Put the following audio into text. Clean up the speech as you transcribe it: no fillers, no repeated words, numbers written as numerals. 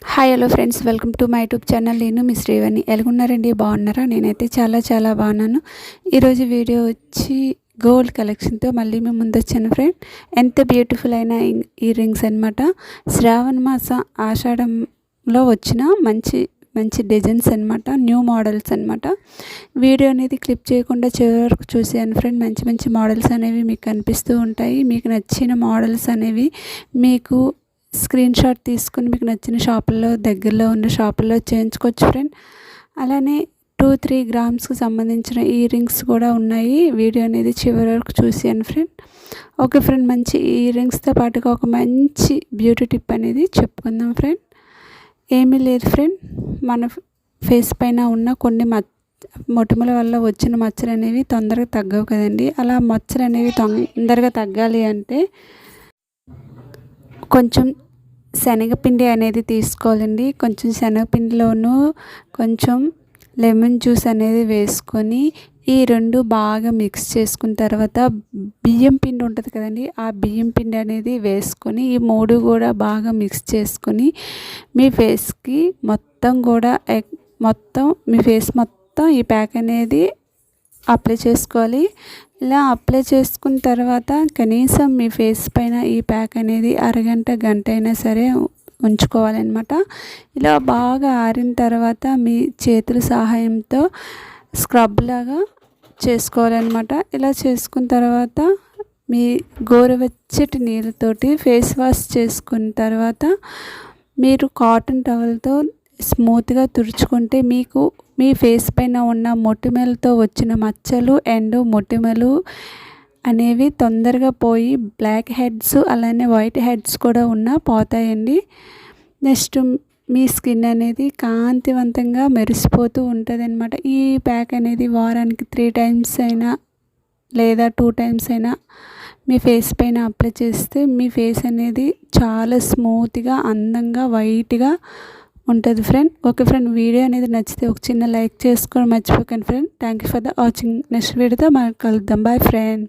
Hi hello friends, welcome to my YouTube channel. నేను మీ శ్రీవాణి. ఎలాగున్నారండి? బాగున్నారా? నేనైతే చాలా బాగున్నాను. ఈరోజు వీడియో వచ్చి గోల్డ్ కలెక్షన్తో మళ్ళీ మేము ముందు వచ్చాను ఫ్రెండ్. ఎంత బ్యూటిఫుల్ అయిన ఇయర్ రింగ్స్ అనమాట. శ్రావణ మాసం ఆషాఢంలో వచ్చిన మంచి మంచి డిజైన్స్ అనమాట, న్యూ మోడల్స్ అనమాట. వీడియో అనేది క్లిప్ చేయకుండా చివరి వరకు చూసాను ఫ్రెండ్. మంచి మంచి మోడల్స్ అనేవి మీకు కనిపిస్తూ ఉంటాయి. మీకు నచ్చిన మోడల్స్ అనేవి మీకు స్క్రీన్ షాట్ తీసుకుని మీకు నచ్చిన షాపుల్లో, దగ్గరలో ఉన్న షాపుల్లో చేయించుకోవచ్చు ఫ్రెండ్. అలానే 2-3 గ్రామ్స్కి సంబంధించిన ఇయర్ రింగ్స్ కూడా ఉన్నాయి. వీడియో అనేది చివరి వరకు చూసాను ఫ్రెండ్. ఓకే ఫ్రెండ్, మంచి ఇయర్ రింగ్స్తో పాటుగా ఒక మంచి బ్యూటీ టిప్ అనేది చెప్పుకుందాం ఫ్రెండ్. ఏమీ లేదు ఫ్రెండ్, మన ఫేస్ పైన ఉన్న కొన్ని మొటిమల వల్ల వచ్చిన మచ్చలు అనేవి తొందరగా తగ్గవు కదండి. అలా మచ్చలు అనేవి తొందరగా తగ్గాలి అంటే కొంచెం శనగపిండి అనేది తీసుకోవాలండి. కొంచెం శనగపిండిలోనూ కొంచెం లెమన్ జ్యూస్ అనేది వేసుకొని ఈ రెండు బాగా మిక్స్ చేసుకున్న తర్వాత బియ్యం పిండి ఉంటుంది కదండి, ఆ బియ్యం పిండి అనేది వేసుకొని ఈ మూడు కూడా బాగా మిక్స్ చేసుకొని మీ ఫేస్కి మొత్తం కూడా మీ ఫేస్ మొత్తం ఈ ప్యాక్ అనేది అప్లై చేసుకోవాలి. ఇలా అప్లై చేసుకున్న తర్వాత కనీసం మీ ఫేస్ పైన ఈ ప్యాక్ అనేది అరగంట, గంట అయినా సరే ఉంచుకోవాలన్నమాట. ఇలా బాగా ఆరిన తర్వాత మీ చేతుల సహాయంతో స్క్రబ్ లాగా చేసుకోవాలన్నమాట. ఇలా చేసుకున్న తర్వాత మీ గోరువెచ్చటి నీళ్ళతోటి ఫేస్ వాష్ చేసుకున్న తర్వాత మీరు కాటన్ టవల్తో స్మూత్గా తుడుచుకుంటే మీకు మీ ఫేస్ పైన ఉన్న మొటిమలతో వచ్చిన మచ్చలు అండ్ మొటిమలు అనేవి తొందరగా పోయి బ్లాక్ హెడ్స్ అలానే వైట్ హెడ్స్ కూడా పోతాయండి. నెక్స్ట్ మీ స్కిన్ అనేది కాంతివంతంగా మెరిసిపోతూ ఉంటుంది అనమాట. ఈ ప్యాక్ అనేది వారానికి 3 టైమ్స్ అయినా లేదా 2 టైమ్స్ అయినా మీ ఫేస్ పైన అప్లై చేస్తే మీ ఫేస్ అనేది చాలా స్మూత్గా, అందంగా, వైట్గా ఉంటుంది ఫ్రెండ్. ఓకే ఫ్రెండ్, వీడియో అనేది నచ్చితే ఒక చిన్న లైక్ చేసుకోవడం మర్చిపోకండి friend. Thank you for the watching. Next వీడియోతో మనం కలుద్దాం. Boy friend.